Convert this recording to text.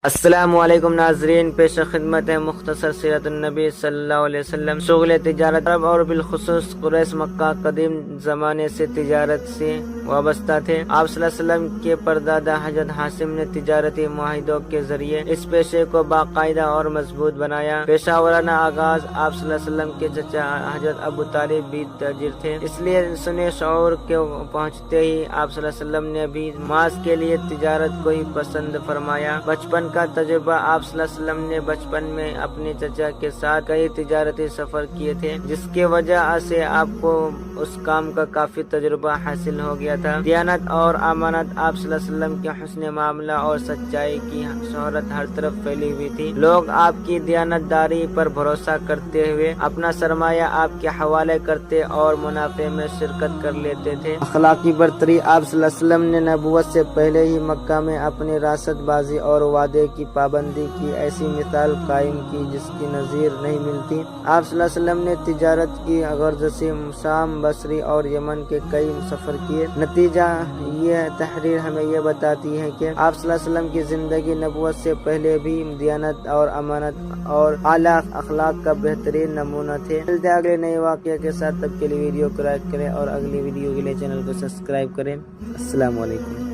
السلام علیکم ناظرین، پیش خدمت ہے مختصر سیرت النبی صلی اللہ علیہ وسلم۔ شغل تجارت عرب اور بالخصوص قریش مکہ قدیم زمانے سے تجارت سے وابستہ تھے۔ آپ صلی اللہ علیہ وسلم کے پردادا حضرت ہاشم نے تجارتی معاہدوں کے ذریعے اس پیشے کو باقاعدہ اور مضبوط بنایا۔ پیشہ ورانہ آغاز آپ صلی اللہ علیہ وسلم کے چچا حضرت ابو طالب بھی تاجر تھے، اس لیے سنے شعور کے پہنچتے ہی آپ صلی اللہ علیہ وسلم نے بھی ماس کے لیے تجارت کو ہی پسند فرمایا۔ بچپن کا تجربہ آپ صلی اللہ علیہ وسلم نے بچپن میں اپنے چچا کے ساتھ کئی تجارتی سفر کیے تھے، جس کی وجہ سے آپ کو اس کام کا کافی تجربہ حاصل ہو گیا تھا۔ دیانت اور امانت آپ صلی اللہ علیہ وسلم کے حسن معاملہ اور سچائی کی شہرت ہر طرف پھیلی ہوئی تھی۔ لوگ آپ کی دیانت داری پر بھروسہ کرتے ہوئے اپنا سرمایہ آپ کے حوالے کرتے اور منافع میں شرکت کر لیتے تھے۔ اخلاقی برتری آپ صلی اللہ علیہ وسلم نے نبوت سے پہلے ہی مکہ میں اپنی راست بازی اور وعدے کی پابندی کی ایسی مثال قائم کی جس کی نظیر نہیں ملتی۔ آپ صلی اللہ علیہ وسلم نے تجارت کی غرض سے شام، بصری اور یمن کے کئی سفر کیے۔ نتیجہ یہ تحریر ہمیں یہ بتاتی ہے کہ آپ صلی اللہ علیہ وسلم کی زندگی نبوت سے پہلے بھی دیانت اور امانت اور اعلیٰ اخلاق کا بہترین نمونہ تھے۔ ملتے ہیں اگلے نئے واقعے کے ساتھ، تب کے لیے ویڈیو کو لائک کریں اور اگلی ویڈیو کے لیے چینل کو سبسکرائب کریں۔ السلام علیکم۔